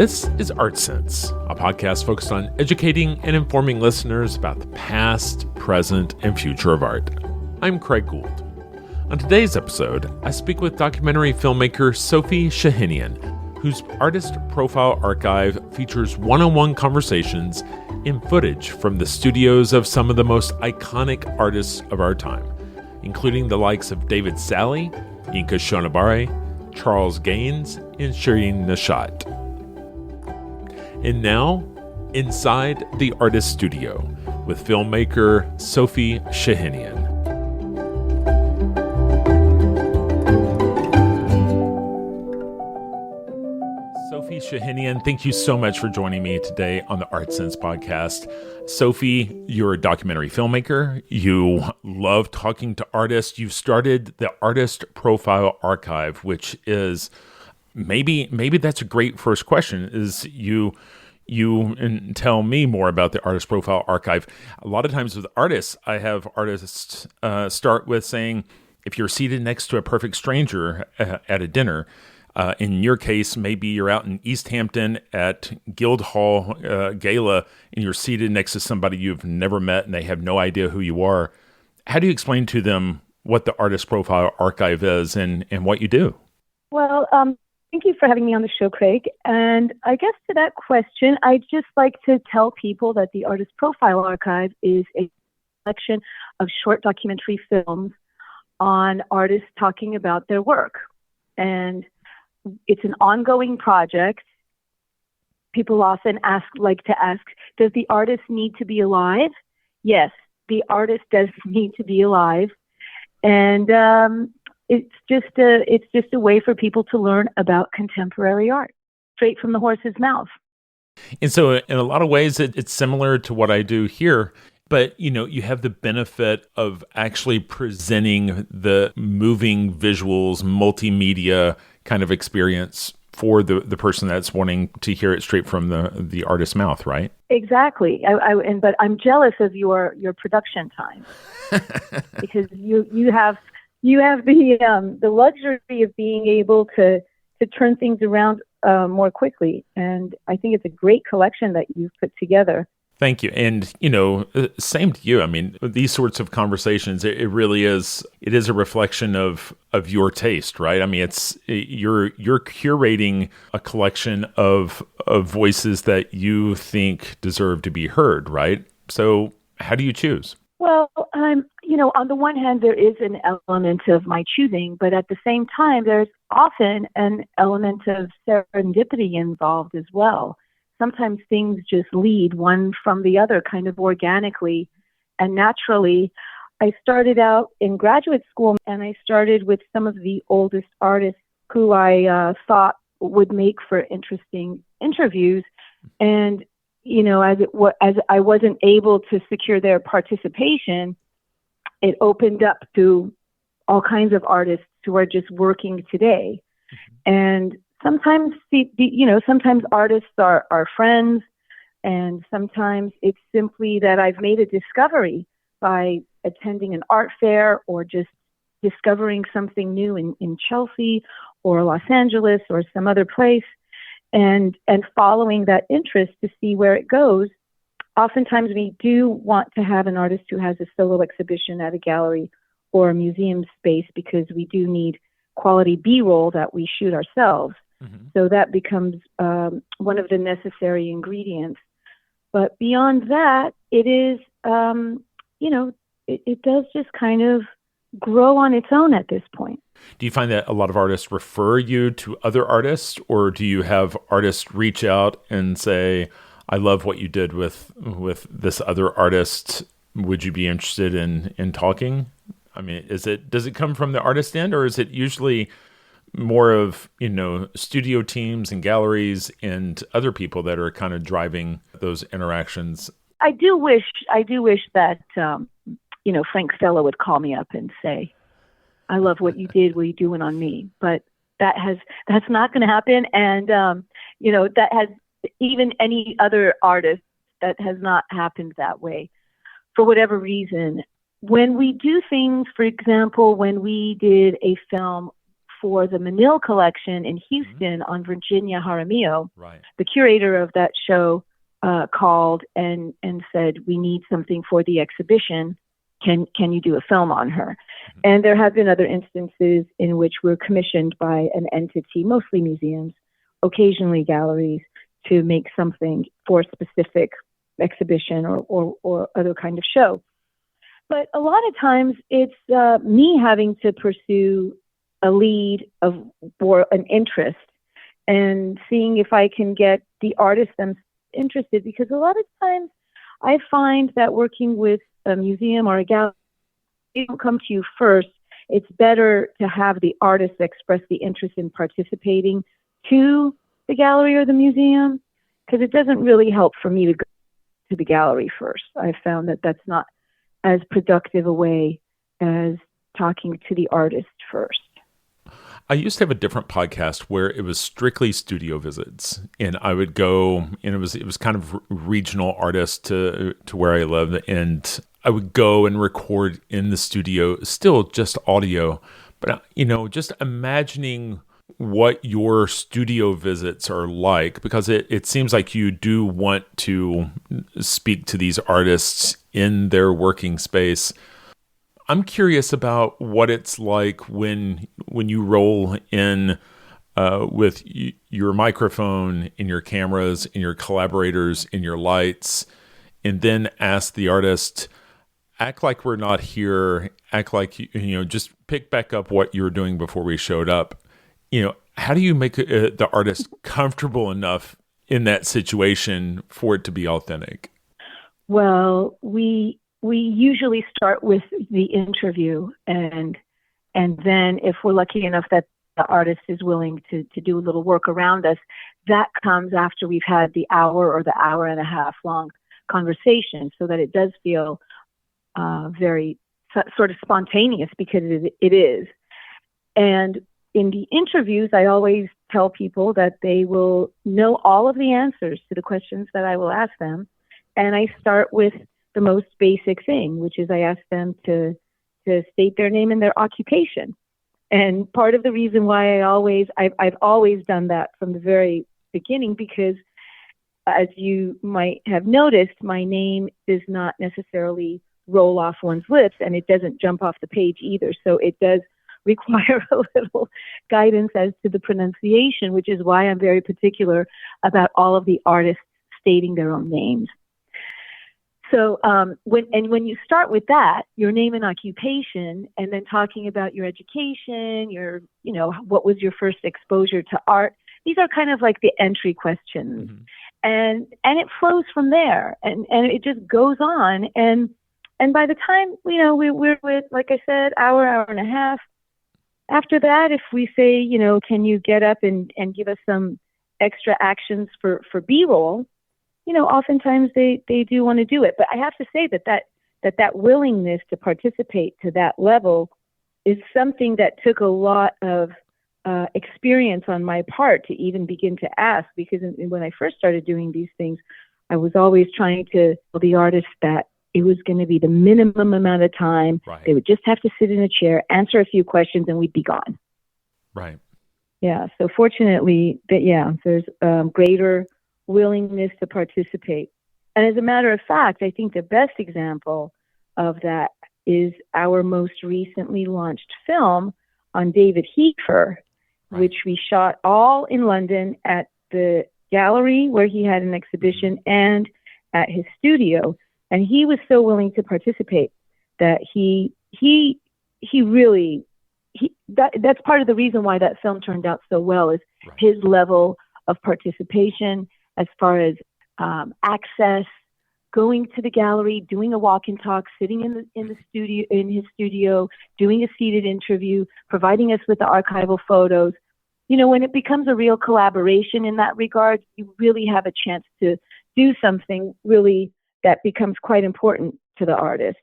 This is Art Sense, a podcast focused on educating and informing listeners about the past, present, and future of art. I'm Craig Gould. On today's episode, I speak with documentary filmmaker Sophie Chahinian, whose artist profile archive features one-on-one conversations and footage from the studios of some of the most iconic artists of our time, including the likes of David Salle, Yinka Shonibare, Charles Gaines, and Shirin Neshat. And now, inside the artist studio with filmmaker Sophie Chahinian. Sophie Chahinian, thank you so much for joining me today on the Art Sense podcast. Sophie, you're a documentary filmmaker. You love talking to artists. You've started the Artist Profile Archive, which is maybe that's a great first question, is you and tell me more about the Artist Profile Archive. A lot of times with artists, I have artists start with saying, if you're seated next to a perfect stranger at a dinner, in your case, maybe you're out in East Hampton at Guildhall Gala, and you're seated next to somebody you've never met and they have no idea who you are. How do you explain to them what the Artist Profile Archive is and what you do? Well, thank you for having me on the show, Craig. And I guess to that question, I'd just like to tell people that the Artist Profile Archive is a collection of short documentary films on artists talking about their work. And it's an ongoing project. People often like to ask, does the artist need to be alive? Yes, the artist does need to be alive. And it's just a way for people to learn about contemporary art, straight from the horse's mouth. And so in a lot of ways, it's similar to what I do here. But, you have the benefit of actually presenting the moving visuals, multimedia kind of experience for the person that's wanting to hear it straight from the artist's mouth, right? Exactly. But I'm jealous of your production time because you have the luxury of being able to turn things around more quickly. And I think it's a great collection that you've put together. Thank you. And, same to you. I mean, these sorts of conversations, it really is, it is a reflection of your taste, right? I mean, you're curating a collection of voices that you think deserve to be heard, right? So how do you choose? Well, on the one hand, there is an element of my choosing, but at the same time, there's often an element of serendipity involved as well. Sometimes things just lead one from the other kind of organically and naturally. I started out in graduate school and I started with some of the oldest artists who I thought would make for interesting interviews. And, as I wasn't able to secure their participation, it opened up to all kinds of artists who are just working today. And sometimes, sometimes artists are friends, and sometimes it's simply that I've made a discovery by attending an art fair or just discovering something new in Chelsea or Los Angeles or some other place, and following that interest to see where it goes. Oftentimes we do want to have an artist who has a solo exhibition at a gallery or a museum space because we do need quality B-roll that we shoot ourselves. Mm-hmm. So that becomes one of the necessary ingredients. But beyond that, it is, it does just kind of grow on its own at this point. Do you find that a lot of artists refer you to other artists, or do you have artists reach out and say, I love what you did with this other artist. Would you be interested in talking? I mean, does it come from the artist end, or is it usually more of, studio teams and galleries and other people that are kind of driving those interactions? I do wish that, Frank Stella would call me up and say, I love what you did. What are you doing on me? But that's not going to happen. And, that has even any other artist that has not happened that way for whatever reason. When we do things, for example, when we did a film for the Manil collection in Houston on Virginia Jaramillo. Right. The curator of that show called and said, we need something for the exhibition. Can you do a film on her? Mm-hmm. And there have been other instances in which we're commissioned by an entity, mostly museums, occasionally galleries, to make something for a specific exhibition or other kind of show. But a lot of times it's me having to pursue a lead or an interest and seeing if I can get the artist themselves interested, because a lot of times I find that working with a museum or a gallery, they don't come to you first. It's better to have the artist express the interest in participating to the gallery or the museum, because it doesn't really help for me to go to the gallery first. I've found that that's not as productive a way as talking to the artist first. I used to have a different podcast where it was strictly studio visits, and I would go, and it was kind of regional artists to where I live, and I would go and record in the studio, still just audio, but just imagining what your studio visits are like, because it seems like you do want to speak to these artists in their working space. I'm curious about what it's like when you roll in with your microphone and your cameras and your collaborators and your lights, and then ask the artist, act like we're not here, act like, just pick back up what you were doing before we showed up. How do you make the artist comfortable enough in that situation for it to be authentic? Well, we usually start with the interview, and then if we're lucky enough that the artist is willing to do a little work around us, that comes after we've had the hour or the hour and a half long conversation, so that it does feel very sort of spontaneous, because it is. And in the interviews, I always tell people that they will know all of the answers to the questions that I will ask them. And I start with the most basic thing, which is I ask them to state their name and their occupation. And part of the reason why I've always done that from the very beginning, because as you might have noticed, my name does not necessarily roll off one's lips, and it doesn't jump off the page either. So it does require a little guidance as to the pronunciation, which is why I'm very particular about all of the artists stating their own names. So when you start with that, your name and occupation, and then talking about your education, what was your first exposure to art, these are kind of like the entry questions. Mm-hmm. And it flows from there, and it just goes on. And by the time, we're with, like I said, hour and a half, after that, if we say, can you get up and give us some extra actions for B-roll, oftentimes they do want to do it. But I have to say that willingness to participate to that level is something that took a lot of experience on my part to even begin to ask, because when I first started doing these things, I was always trying to tell the artist that it was going to be the minimum amount of time. Right. They would just have to sit in a chair, answer a few questions, and we'd be gone. Right. Yeah. So fortunately, there's greater willingness to participate. And as a matter of fact, I think the best example of that is our most recently launched film on David Salle, right, which we shot all in London at the gallery where he had an exhibition and at his studio. And he was so willing to participate that that's part of the reason why that film turned out so well, is right, his level of participation as far as access, going to the gallery, doing a walk and talk, sitting in his studio, doing a seated interview, providing us with the archival photos. When it becomes a real collaboration in that regard, you really have a chance to do something really that becomes quite important to the artist.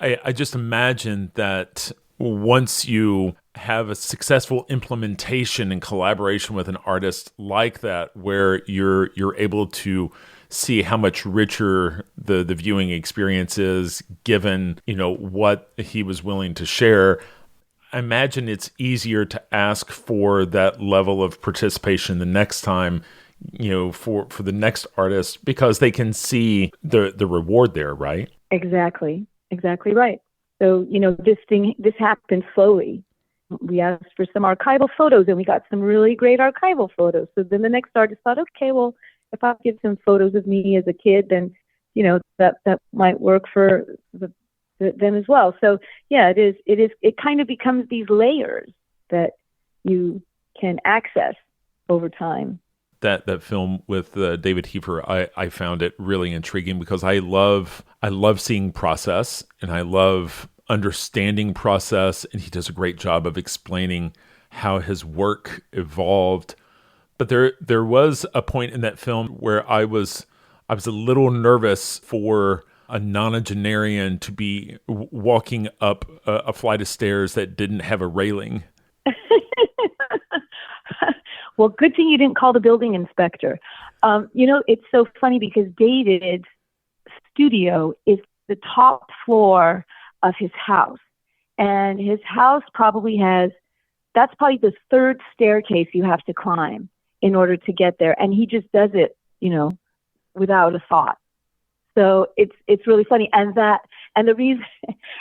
I just imagine that once you have a successful implementation and collaboration with an artist like that, where you're able to see how much richer the viewing experience is, given what he was willing to share, I imagine it's easier to ask for that level of participation the next time, for the next artist, because they can see the reward there, right? Exactly right. So, this happened slowly. We asked for some archival photos, and we got some really great archival photos. So then the next artist thought, okay, well, if I give some photos of me as a kid, then, that might work for them as well. So yeah, it kind of becomes these layers that you can access over time. That film with David Heifer, I found it really intriguing because I love seeing process, and I love understanding process, and he does a great job of explaining how his work evolved. But there was a point in that film where I was a little nervous for a nonagenarian to be walking up a flight of stairs that didn't have a railing. Well, good thing you didn't call the building inspector. It's so funny because David's studio is the top floor of his house. And his house that's probably the third staircase you have to climb in order to get there. And he just does it, without a thought. So it's really funny. And the reason,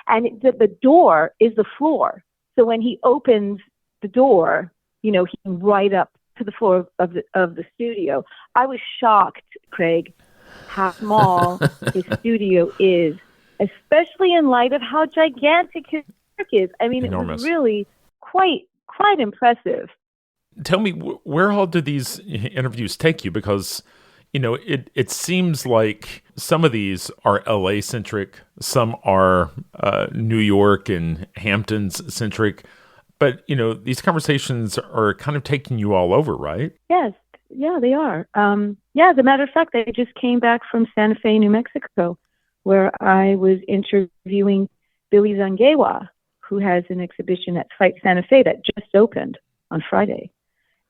the door is the floor. So when he opens the door, he can right up to the floor of the studio. I was shocked, Craig, how small his studio is, especially in light of how gigantic his work is. I mean, enormous. It was really quite impressive. Tell me, where all do these interviews take you? Because, it seems like some of these are LA centric, some are New York and Hamptons centric, but, these conversations are kind of taking you all over, right? Yes. Yeah, they are. As a matter of fact, I just came back from Santa Fe, New Mexico, where I was interviewing Billy Zangewa, who has an exhibition at Site Santa Fe that just opened on Friday.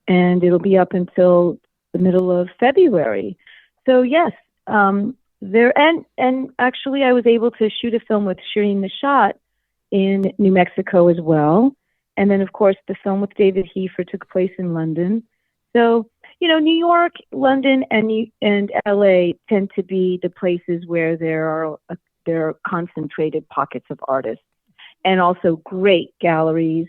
And it'll be up until the middle of February. So yes, there and actually I was able to shoot a film with Shirin Neshat in New Mexico as well. And then of course the film with David Heifer took place in London. So, New York, London, and LA tend to be the places where there are concentrated pockets of artists, and also great galleries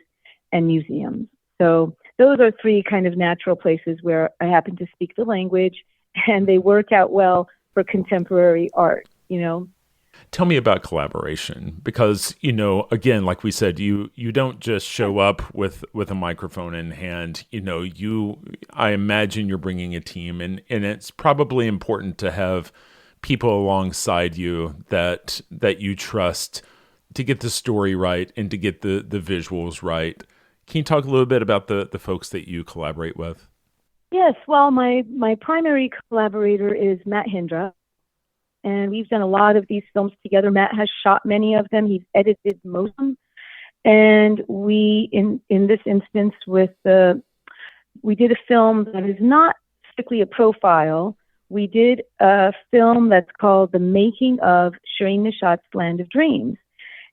and museums. So those are three kind of natural places where I happen to speak the language, and they work out well for contemporary art, Tell me about collaboration, because, again, like we said, you don't just show up with a microphone in hand. I imagine you're bringing a team, and it's probably important to have people alongside you that you trust to get the story right and to get the visuals right. Can you talk a little bit about the folks that you collaborate with? Yes, well, my primary collaborator is Matt Hindra, and we've done a lot of these films together. Matt has shot many of them. He's edited most of them. And we, in this instance, we did a film that is not strictly a profile. We did a film that's called The Making of Shirin Neshat's Land of Dreams.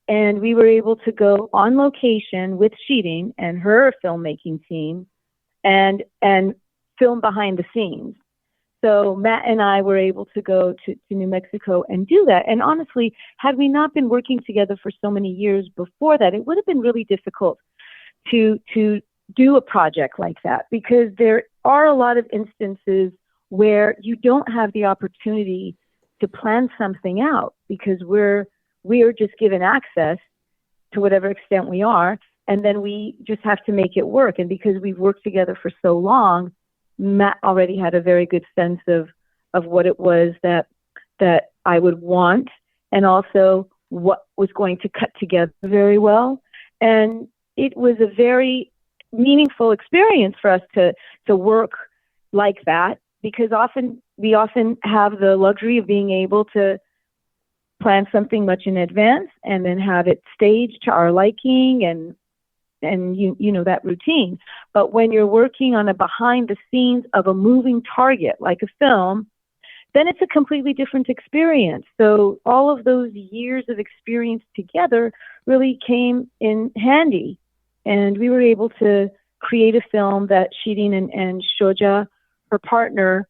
And we were able to go on location with Shirin and her filmmaking team and film behind the scenes. So Matt and I were able to go to New Mexico and do that. And honestly, had we not been working together for so many years before that, it would have been really difficult to do a project like that, because there are a lot of instances where you don't have the opportunity to plan something out, because we are just given access to whatever extent we are, and then we just have to make it work. And because we've worked together for so long, Matt already had a very good sense of what it was that I would want, and also what was going to cut together very well. And it was a very meaningful experience for us to work like that, because we often have the luxury of being able to plan something much in advance and then have it staged to our liking and that routine. But when you're working on a behind the scenes of a moving target like a film, then it's a completely different experience. So all of those years of experience together really came in handy And we were able to create a film that Shirin and Shoja, her partner,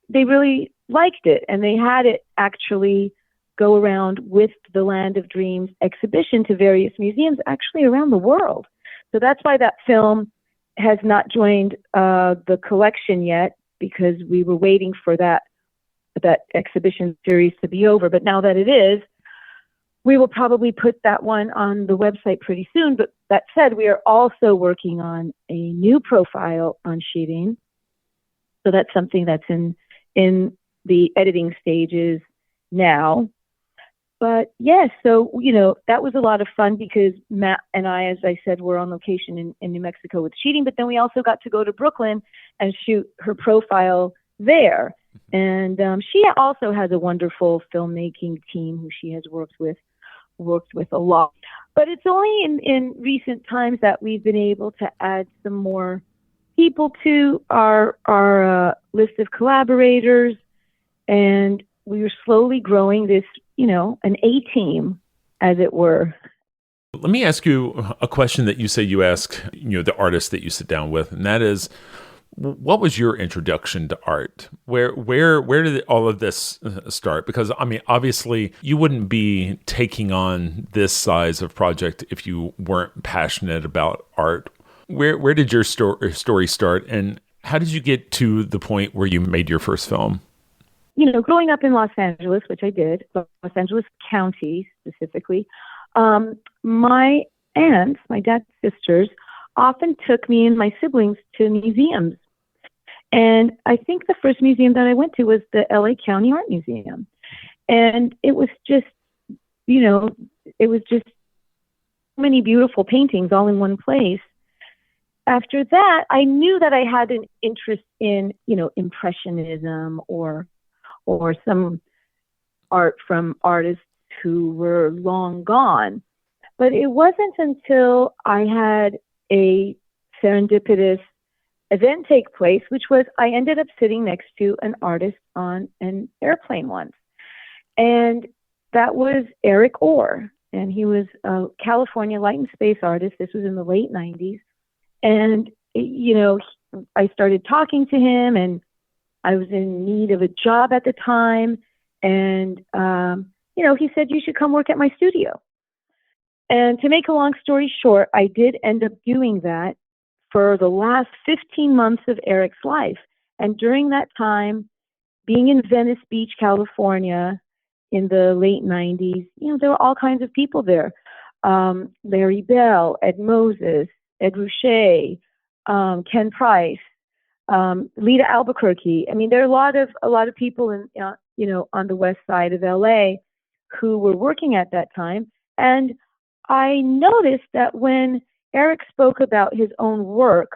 they really liked it. And they had it actually go around with the Land of Dreams exhibition to various museums actually around the world. So that's why that film has not joined the collection yet, because we were waiting for that exhibition series to be over. But now that it is, we will probably put that one on the website pretty soon. But that said, we are also working on a new profile on Shirin. So that's something that's in the editing stages now. But yes, so, that was a lot of fun because Matt and I, as I said, were on location in New Mexico with Shirin, but then we also got to go to Brooklyn and shoot her profile there. And she also has a wonderful filmmaking team who she has worked with a lot. But it's only in recent times that we've been able to add some more people to our list of collaborators, and we are slowly growing this, an A-team, as it were. Let me ask you a question that you say you ask, the artists that you sit down with, and that is, what was your introduction to art? Where did all of this start? Because obviously you wouldn't be taking on this size of project if you weren't passionate about art. Where did your story start, and how did you get to the point where you made your first film? Growing up in Los Angeles, which I did, Los Angeles County specifically, my aunts, my dad's sisters, often took me and my siblings to museums. And I think the first museum that I went to was the LA County Art Museum. And it was just, so many beautiful paintings all in one place. After that, I knew that I had an interest in, Impressionism or some art from artists who were long gone. But it wasn't until I had a serendipitous event take place, which was I ended up sitting next to an artist on an airplane once. And that was Eric Orr. And he was a California light and space artist. This was in the late 90s. And, I started talking to him, and I was in need of a job at the time. And, he said, you should come work at my studio. And to make a long story short, I did end up doing that for the last 15 months of Eric's life. And during that time, being in Venice Beach, California in the late 90s, there were all kinds of people there. Larry Bell, Ed Moses, Ed Ruscha, Ken Price, Lita Albuquerque. There are a lot of people on the west side of LA who were working at that time. And I noticed that when Eric spoke about his own work,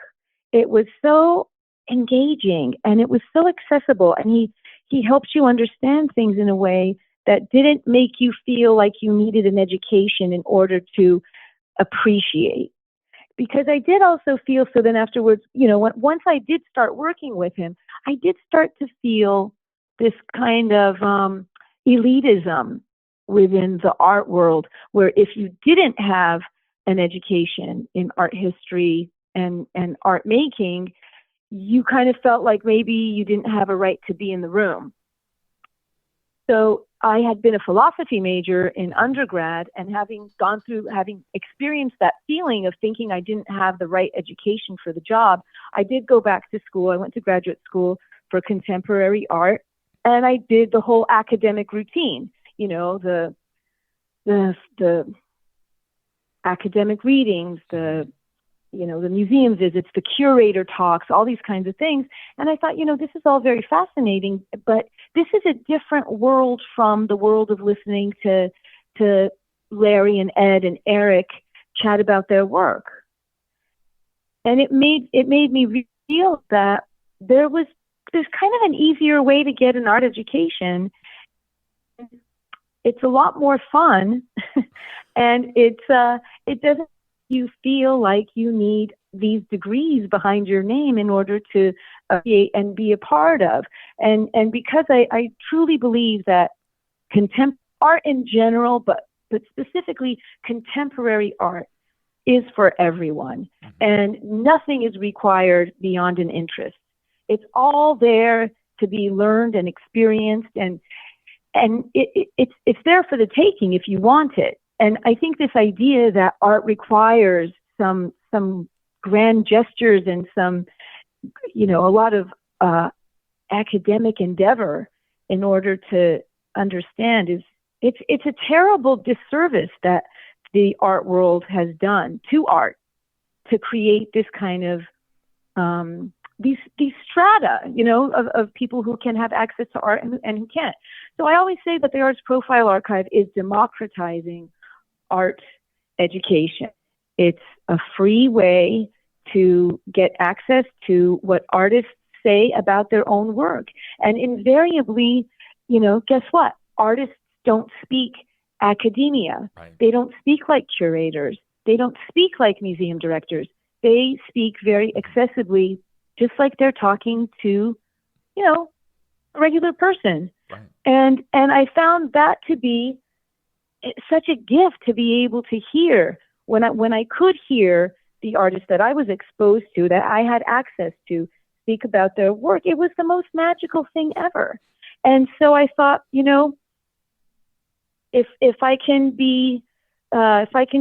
it was so engaging and it was so accessible, and he helped you understand things in a way that didn't make you feel like you needed an education in order to appreciate. Because I did also feel, so then afterwards, once I did start working with him, I did start to feel this kind of elitism within the art world, where if you didn't have an education in art history and art making, you kind of felt like maybe you didn't have a right to be in the room. So I had been a philosophy major in undergrad, and having experienced that feeling of thinking I didn't have the right education for the job, I did go back to school. I went to graduate school for contemporary art, and I did the whole academic routine, the academic readings, the museum visits, the curator talks, all these kinds of things. And I thought, this is all very fascinating, but this is a different world from the world of listening to Larry and Ed and Eric chat about their work. And it made me feel that there's kind of an easier way to get an art education. It's a lot more fun, and it doesn't you feel like you need these degrees behind your name in order to create and be a part of. And because I truly believe that art in general, but specifically contemporary art, is for everyone, and nothing is required beyond an interest. It's all there to be learned and experienced, and it's there for the taking if you want it. And I think this idea that art requires some grand gestures and some, a lot of academic endeavor in order to understand it's a terrible disservice that the art world has done to art to create this kind of these strata, of people who can have access to art and who can't. So I always say that the Arts Profile Archive is democratizing art education. It's a free way to get access to what artists say about their own work. And invariably, guess what? Artists don't speak academia. Right. They don't speak like curators. They don't speak like museum directors. They speak very accessibly, just like they're talking to, a regular person. Right. And I found that to be such a gift to be able to hear when I could hear the artists that I was exposed to, that I had access to, speak about their work. It was the most magical thing ever. And so I thought, if I can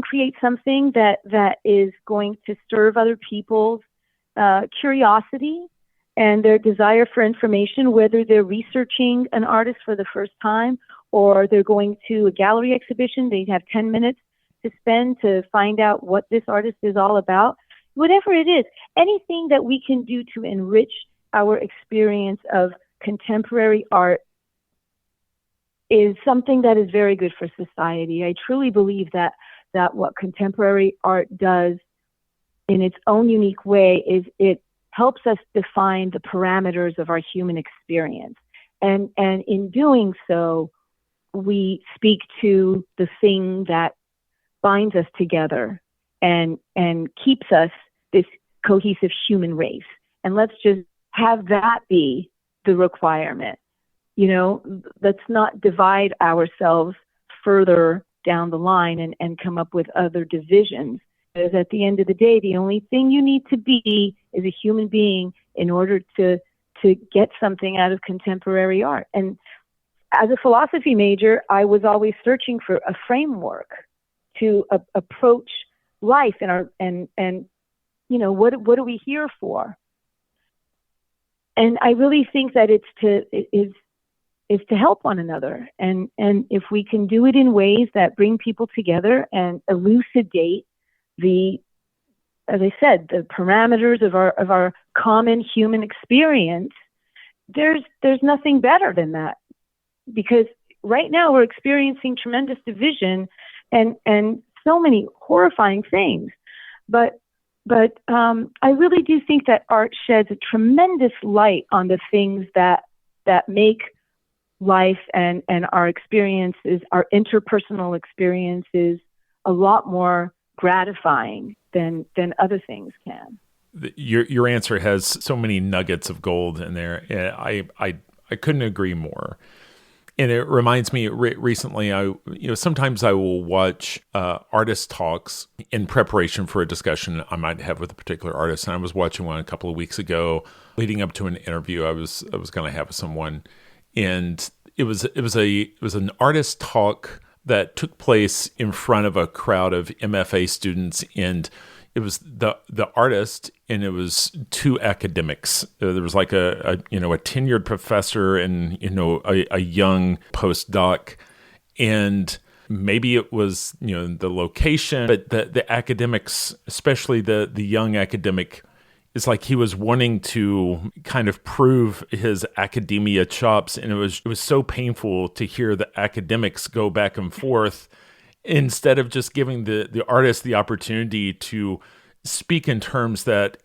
create something that is going to serve other people's curiosity and their desire for information, whether they're researching an artist for the first time or they're going to a gallery exhibition, they have 10 minutes to spend to find out what this artist is all about. Whatever it is, anything that we can do to enrich our experience of contemporary art is something that is very good for society. I truly believe that what contemporary art does in its own unique way is it helps us define the parameters of our human experience. And in doing so, we speak to the thing that binds us together and keeps us this cohesive human race. And let's just have that be the requirement. Let's not divide ourselves further down the line and come up with other divisions. Because at the end of the day, the only thing you need to be is a human being in order to get something out of contemporary art. And as a philosophy major, I was always searching for a framework to approach life and what are we here for? And I really think that is to help one another. And if we can do it in ways that bring people together and elucidate as I said, the parameters of our common human experience, there's nothing better than that. Because right now we're experiencing tremendous division and so many horrifying things. But I really do think that art sheds a tremendous light on the things that make life and our experiences, our interpersonal experiences, a lot more gratifying than other things can. Your answer has so many nuggets of gold in there. I couldn't agree more. And it reminds me, recently, sometimes I will watch artist talks in preparation for a discussion I might have with a particular artist. And I was watching one a couple of weeks ago, leading up to an interview I was going to have with someone, and it was an artist talk that took place in front of a crowd of MFA students, and it was the artist, and it was two academics. There was like a tenured professor and a young postdoc, and maybe it was the location, but the academics, especially the young academic, it's like he was wanting to kind of prove his academia chops, and it was so painful to hear the academics go back and forth instead of just giving the artist the opportunity to speak in terms that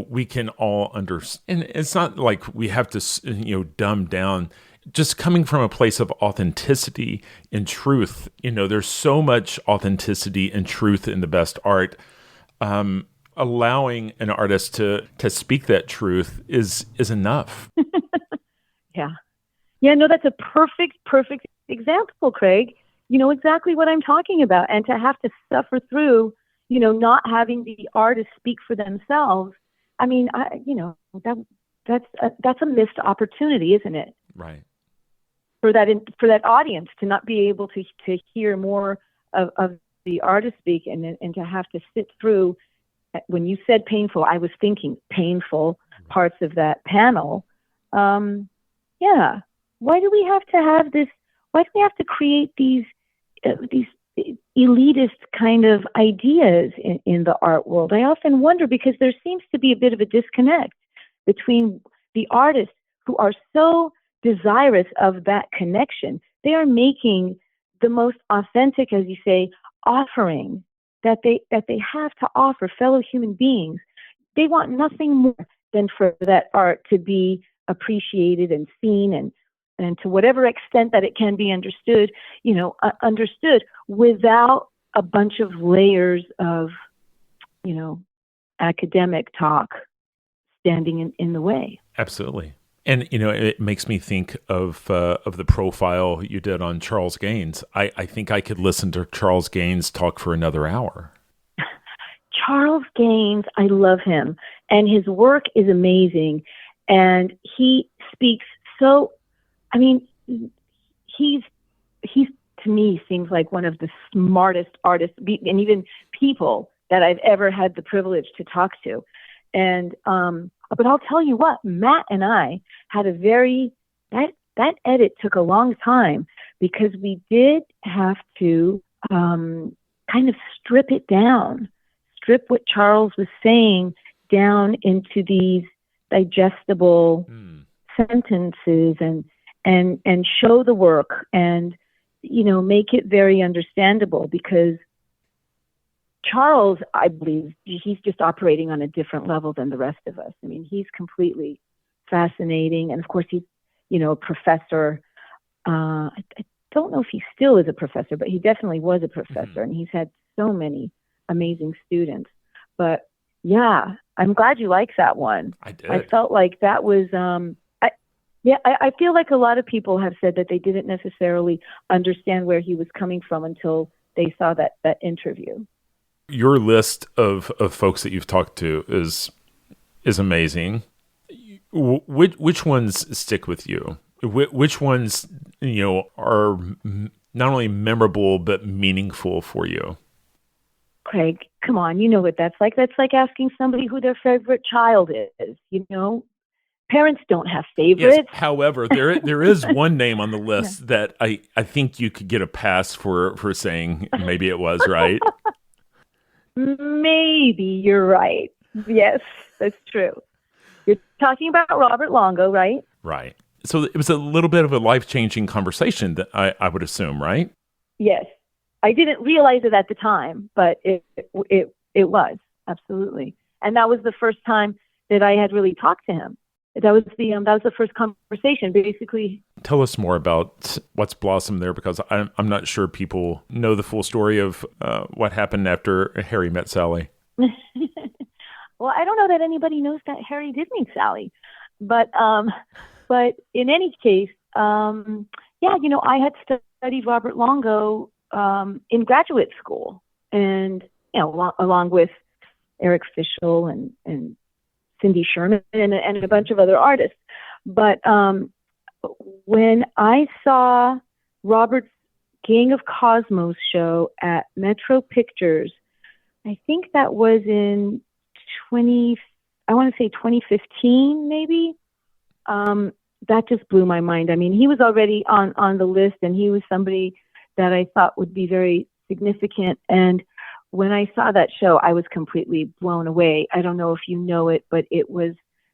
we can all understand. And it's not like we have to dumb down. Just coming from a place of authenticity and truth, there's so much authenticity and truth in the best art. Allowing an artist to speak that truth is enough. Yeah, no, that's a perfect example, Craig. You know exactly what I'm talking about. And to have to suffer through, not having the artists speak for themselves. I mean, that's a missed opportunity, isn't it? Right. For that audience to not be able to hear more of the artist speak and to have to sit through. When you said painful, I was thinking painful parts of that panel. Yeah. Why do we have to have this? Why do we have to create these elitist kind of ideas in the art world? I often wonder, because there seems to be a bit of a disconnect between the artists who are so desirous of that connection. They are making the most authentic, as you say, offering that they have to offer fellow human beings. They want nothing more than for that art to be appreciated and seen, and to whatever extent that it can be understood, understood without a bunch of layers of, academic talk standing in the way. Absolutely. And, it makes me think of the profile you did on Charles Gaines. I think I could listen to Charles Gaines talk for another hour. Charles Gaines, I love him. And his work is amazing. And he speaks so, he's to me seems like one of the smartest artists and even people that I've ever had the privilege to talk to. And, but I'll tell you what, Matt and I had that edit took a long time, because we did have to kind of strip it down, strip what Charles was saying down into these digestible sentences and show the work and, make it very understandable, because Charles, I believe, he's just operating on a different level than the rest of us. I mean, he's completely fascinating. And of course, he's, a professor. I don't know if he still is a professor, but he definitely was a professor. And he's had so many amazing students. But yeah, I'm glad you like that one. I did. I felt like that was, I feel like a lot of people have said that they didn't necessarily understand where he was coming from until they saw that interview. Your list of folks that you've talked to is amazing. Which ones stick with you? Which ones, are not only memorable but meaningful for you? Craig, come on, you know what that's like. That's like asking somebody who their favorite child is. Parents don't have favorites. Yes, however, there is one name on the list that I think you could get a pass for saying maybe it was right. Maybe you're right. Yes, that's true. You're talking about Robert Longo, right? Right. So it was a little bit of a life-changing conversation, that I would assume, right? Yes. I didn't realize it at the time, but it was, absolutely. And that was the first time that I had really talked to him. That was the first conversation, basically. Tell us more about what's blossomed there, because I'm not sure people know the full story of what happened after Harry met Sally. Well, I don't know that anybody knows that Harry did meet Sally, but in any case, I had studied Robert Longo in graduate school, and along with Eric Fischel and Cindy Sherman and a bunch of other artists. But when I saw Robert's Gang of Cosmos show at Metro Pictures, I think that was in 2015 maybe. That just blew my mind. I mean, he was already on the list, and he was somebody that I thought would be very significant. And when I saw that show, I was completely blown away. I don't know if you know it, but it was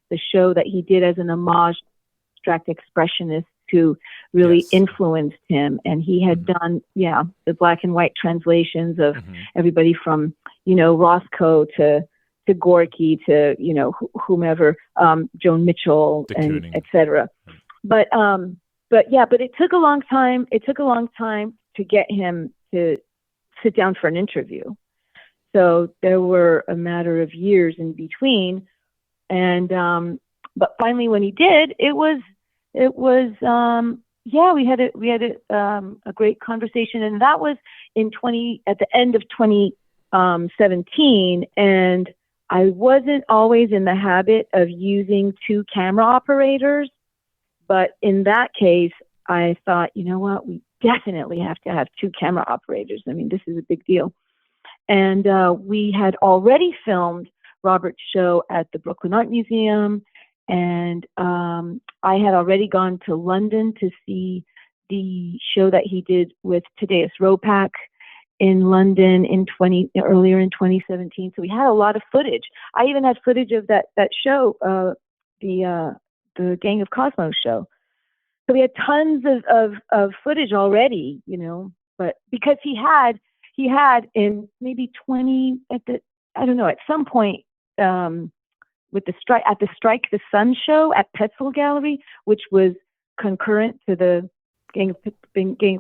the show that he did as an homage to abstract expressionists who really influenced him. And he had done, the black and white translations of everybody from, Rothko to Gorky to, whomever, Joan Mitchell, and et cetera. But it took a long time. It took a long time to get him to sit down for an interview. So there were a matter of years in between, and but finally, when he did, we had a great conversation, and that was at the end of 2015. 17, and I wasn't always in the habit of using two camera operators. But in that case, I thought, you know what, we definitely have to have two camera operators. I mean, this is a big deal. And we had already filmed Robert's show at the Brooklyn Art Museum, and I had already gone to London to see the show that he did with Tadeusz Ropak in London earlier in 2017. So we had a lot of footage. I even had footage of that show, the Gang of Cosmos show. So we had tons of footage already, you know, but because he had in maybe 20 at some point with the Strike the Sun show at Petzl Gallery, which was concurrent to the Gang of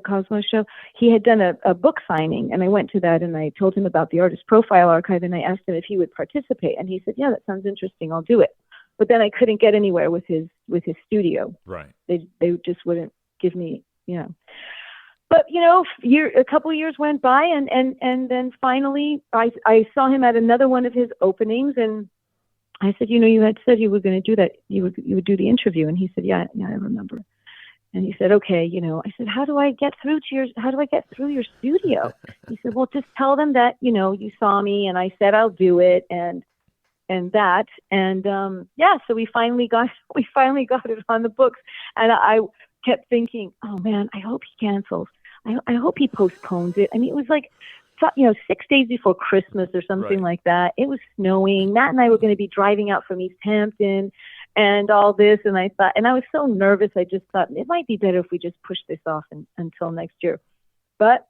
Cosmos show, he had done a book signing, and I went to that and I told him about the Artist Profile Archive, and I asked him if he would participate, and he said, yeah, that sounds interesting, I'll do it. But then I couldn't get anywhere with his studio. Right. They just wouldn't give me, you know. But you know, a couple of years went by, and then finally I saw him at another one of his openings, and I said, you know, you had said you were going to do that. You would do the interview, and he said, yeah, I remember. And he said, okay, you know. I said, how do I get through your studio? He said, well, just tell them that, you know, you saw me and I said I'll do it, and so we finally got it on the books. And I kept thinking, oh man, I hope he cancels. I hope he postpones it. I mean, it was like, you know, 6 days before Christmas or something like that. It was snowing. Matt and I were going to be driving out from East Hampton and all this. And I was so nervous. I just thought it might be better if we just push this off until next year. But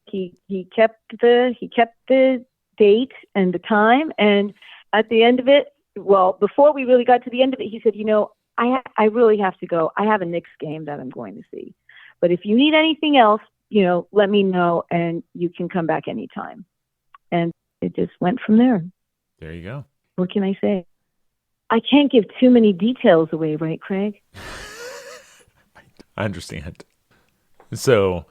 he kept the date and the time. And at the end of it, well, before we really got to the end of it, he said, you know, I really have to go. I have a Knicks game that I'm going to see. But if you need anything else, you know, let me know and you can come back anytime. And it just went from there. There you go. What can I say? I can't give too many details away, right, Craig? I understand. So,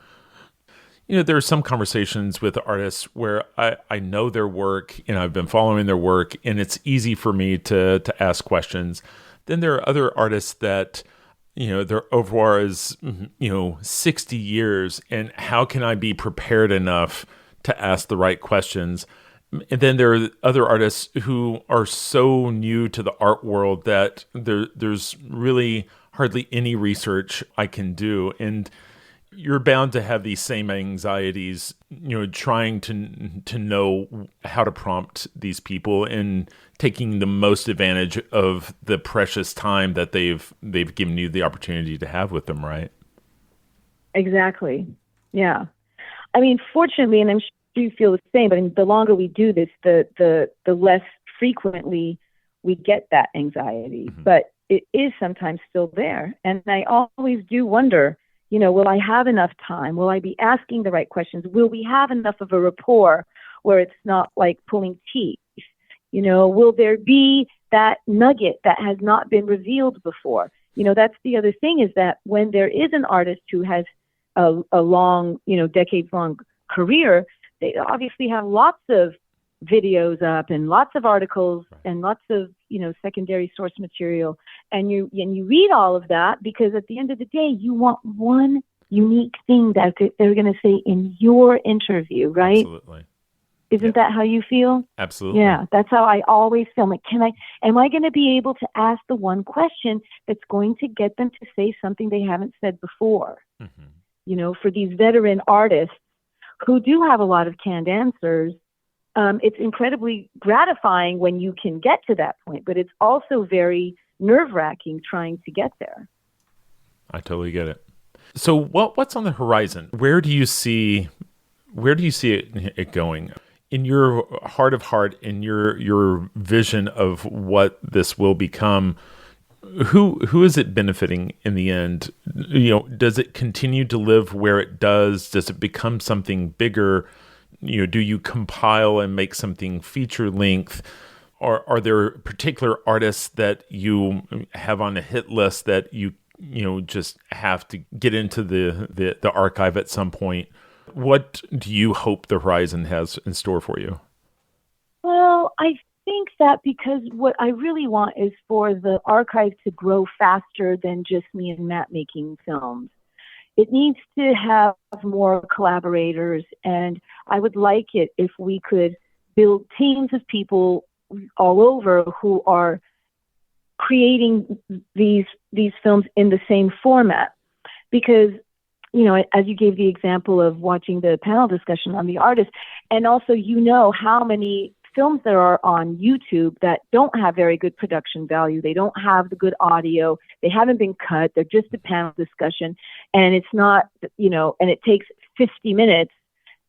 you know, there are some conversations with artists where I know their work, and I've been following their work, and it's easy for me to ask questions. Then there are other artists that, you know, their oeuvre is, you know, 60 years, and how can I be prepared enough to ask the right questions? And then there are other artists who are so new to the art world that there's really hardly any research I can do. And you're bound to have these same anxieties, you know, trying to know how to prompt these people and taking the most advantage of the precious time that they've given you the opportunity to have with them, right? Exactly. Yeah. I mean, fortunately, and I'm sure you feel the same, but the longer we do this, the less frequently we get that anxiety. Mm-hmm. But it is sometimes still there. And I always do wonder, you know, will I have enough time? Will I be asking the right questions? Will we have enough of a rapport where it's not like pulling teeth? You know, will there be that nugget that has not been revealed before? You know, that's the other thing, is that when there is an artist who has a long, you know, decades-long career, they obviously have lots of videos up and lots of articles and lots of, you know, secondary source material. And you read all of that because at the end of the day, you want one unique thing that they're going to say in your interview, right? Absolutely. Isn't that how you feel? Absolutely. Yeah, that's how I always feel. Like, am I going to be able to ask the one question that's going to get them to say something they haven't said before? Mm-hmm. You know, for these veteran artists who do have a lot of canned answers, it's incredibly gratifying when you can get to that point, but it's also very nerve-wracking trying to get there. I totally get it. So what's on the horizon? Where do you see it going? In your heart of heart, in your vision of what this will become, who is it benefiting in the end? You know, does it continue to live where it does? Does it become something bigger? You know, do you compile and make something feature length? Or are there particular artists that you have on a hit list that you know just have to get into the archive at some point? What do you hope the horizon has in store for you? I think that because what I really want is for the archive to grow faster than just me and Matt making films. It needs to have more collaborators, and I would like it if we could build teams of people all over who are creating these films in the same format. Because, as you gave the example of watching the panel discussion on the artist, and also how many films there are on YouTube that don't have very good production value. They don't have the good audio. They haven't been cut. They're just a panel discussion. And it's not, and it takes 50 minutes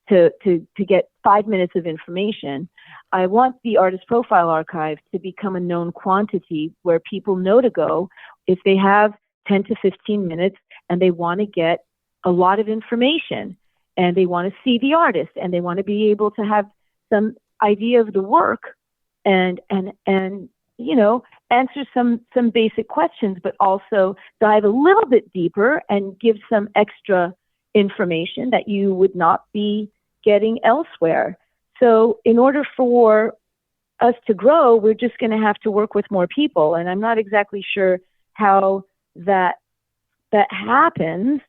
to get 5 minutes of information. I want the artist profile archive to become a known quantity where people know to go if they have 10 to 15 minutes and they want to get a lot of information and they want to see the artist and they want to be able to have some idea of the work and answer some basic questions, but also dive a little bit deeper and give some extra information that you would not be getting elsewhere. So in order for us to grow, we're just going to have to work with more people. And I'm not exactly sure how that happens,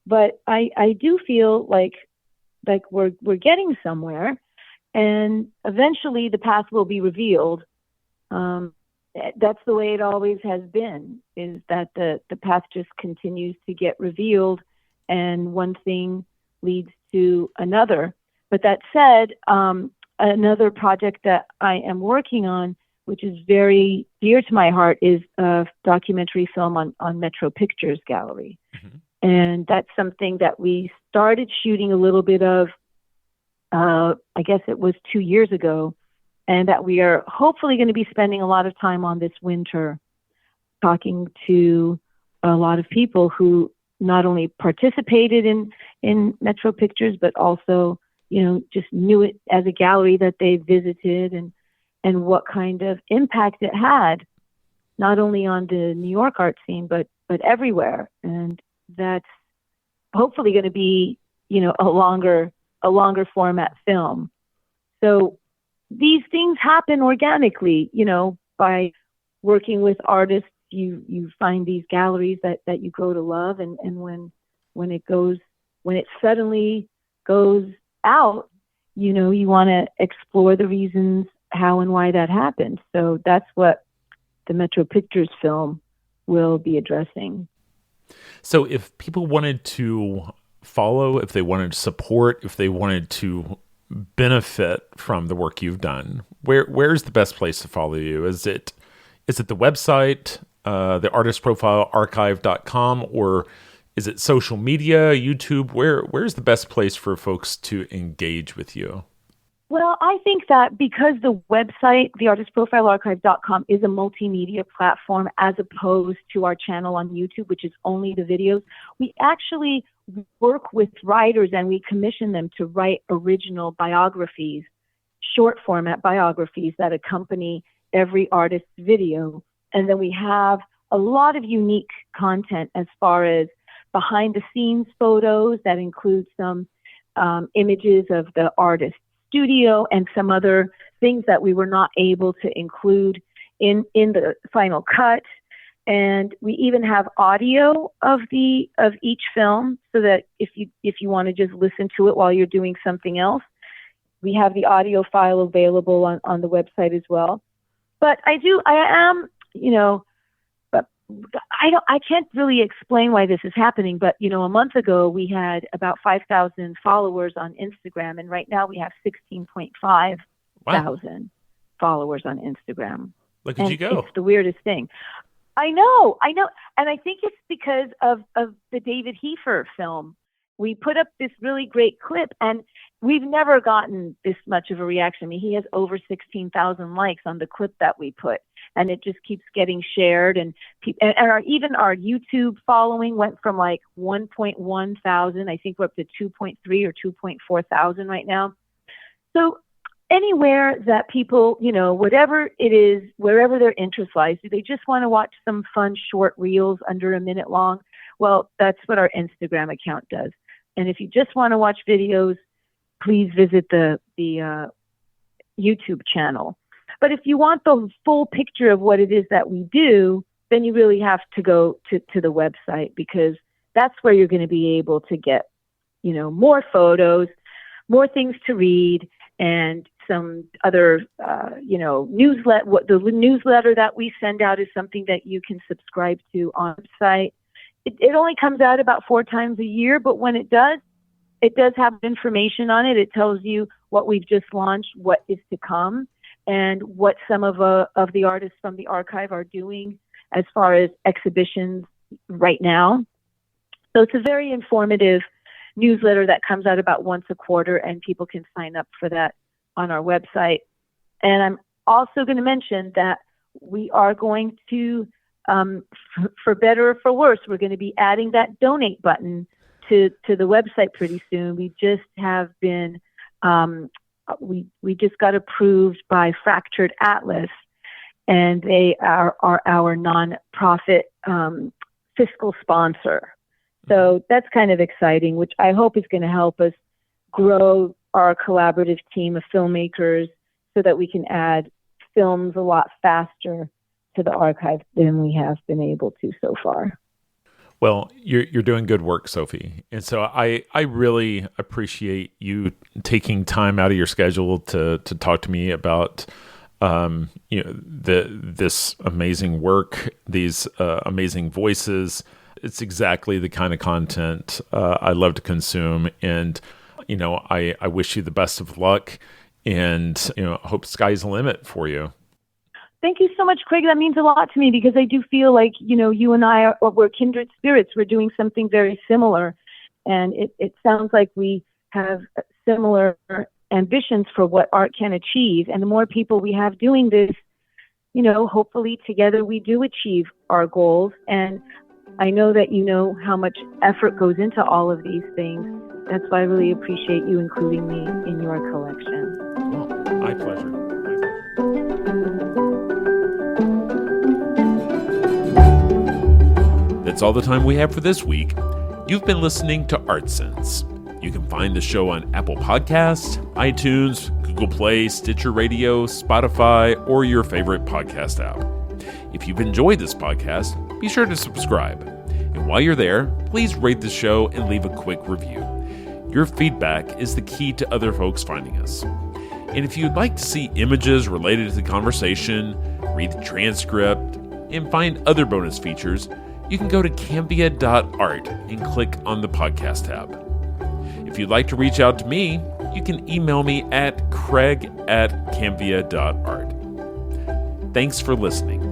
but I do feel like we're getting somewhere. And eventually the path will be revealed. That's the way it always has been, is that the path just continues to get revealed and one thing leads to another. But that said, another project that I am working on, which is very dear to my heart, is a documentary film on Metro Pictures Gallery. Mm-hmm. And that's something that we started shooting a little bit of, I guess it was 2 years ago, and that we are hopefully going to be spending a lot of time on this winter, talking to a lot of people who not only participated in Metro Pictures, but also, just knew it as a gallery that they visited and what kind of impact it had, not only on the New York art scene, but everywhere. And that's hopefully going to be, a longer format film. So these things happen organically, by working with artists. You find these galleries that you grow to love, and when it suddenly goes out, you want to explore the reasons how and why that happened. So that's what the Metro Pictures film will be addressing. So if people wanted to follow, if they wanted to support, if they wanted to benefit from the work you've done, where's the best place to follow you? Is it the website, the artistprofilearchive.com, or is it social media, YouTube? Where's the best place for folks to engage with you? Well, I think that because the website, the artistprofilearchive.com, is a multimedia platform as opposed to our channel on YouTube, which is only the videos, we actually work with writers and we commission them to write original biographies, short format biographies that accompany every artist's video. And then we have a lot of unique content as far as behind the scenes photos that include some images of the artist's studio and some other things that we were not able to include in the final cut. And we even have audio of each film, so that if you want to just listen to it while you're doing something else, we have the audio file available on the website as well. But I am, but I can't really explain why this is happening. But, a month ago we had about 5,000 followers on Instagram, and right now we have 16.5 thousand followers on Instagram. Look at you go. It's the weirdest thing. I know. And I think it's because of the David Heifer film. We put up this really great clip, and we've never gotten this much of a reaction. I mean, he has over 16,000 likes on the clip that we put, and it just keeps getting shared. And even our YouTube following went from like 1.1 thousand, I think we're up to 2.3 or 2.4 thousand right now. So anywhere that people, whatever it is, wherever their interest lies, do they just want to watch some fun short reels under a minute long? Well, that's what our Instagram account does. And if you just want to watch videos, please visit the YouTube channel. But if you want the full picture of what it is that we do, then you really have to go to the website, because that's where you're going to be able to get, more photos, more things to read, and some other, newsletter. The newsletter that we send out is something that you can subscribe to on the site. It only comes out about 4 times a year, but when it does have information on it. It tells you what we've just launched, what is to come, and what some of the artists from the archive are doing as far as exhibitions right now. So it's a very informative newsletter that comes out about once a quarter, and people can sign up for that on our website. And I'm also going to mention that we are going to, for better or for worse, we're going to be adding that donate button to the website pretty soon. We just have been, we just got approved by Fractured Atlas, and they are our nonprofit fiscal sponsor. So that's kind of exciting, which I hope is going to help us grow our collaborative team of filmmakers so that we can add films a lot faster to the archive than we have been able to so far. Well, you're doing good work, Sophie. And so I really appreciate you taking time out of your schedule to talk to me about this amazing work, these amazing voices. It's exactly the kind of content I love to consume. And, I wish you the best of luck, and, hope sky's the limit for you. Thank you so much, Craig. That means a lot to me, because I do feel like, you and I we're kindred spirits. We're doing something very similar. And it sounds like we have similar ambitions for what art can achieve. And the more people we have doing this, hopefully together we do achieve our goals. And I know that you know how much effort goes into all of these things. That's why I really appreciate you including me in your collection. Well, my pleasure. That's all the time we have for this week. You've been listening to Art Sense. You can find the show on Apple Podcasts, iTunes, Google Play, Stitcher Radio, Spotify, or your favorite podcast app. If you've enjoyed this podcast, be sure to subscribe. And while you're there, please rate the show and leave a quick review. Your feedback is the key to other folks finding us. And if you'd like to see images related to the conversation, read the transcript, and find other bonus features, you can go to cambia.art and click on the podcast tab. If you'd like to reach out to me, you can email me at craig@cambia.art. Thanks for listening.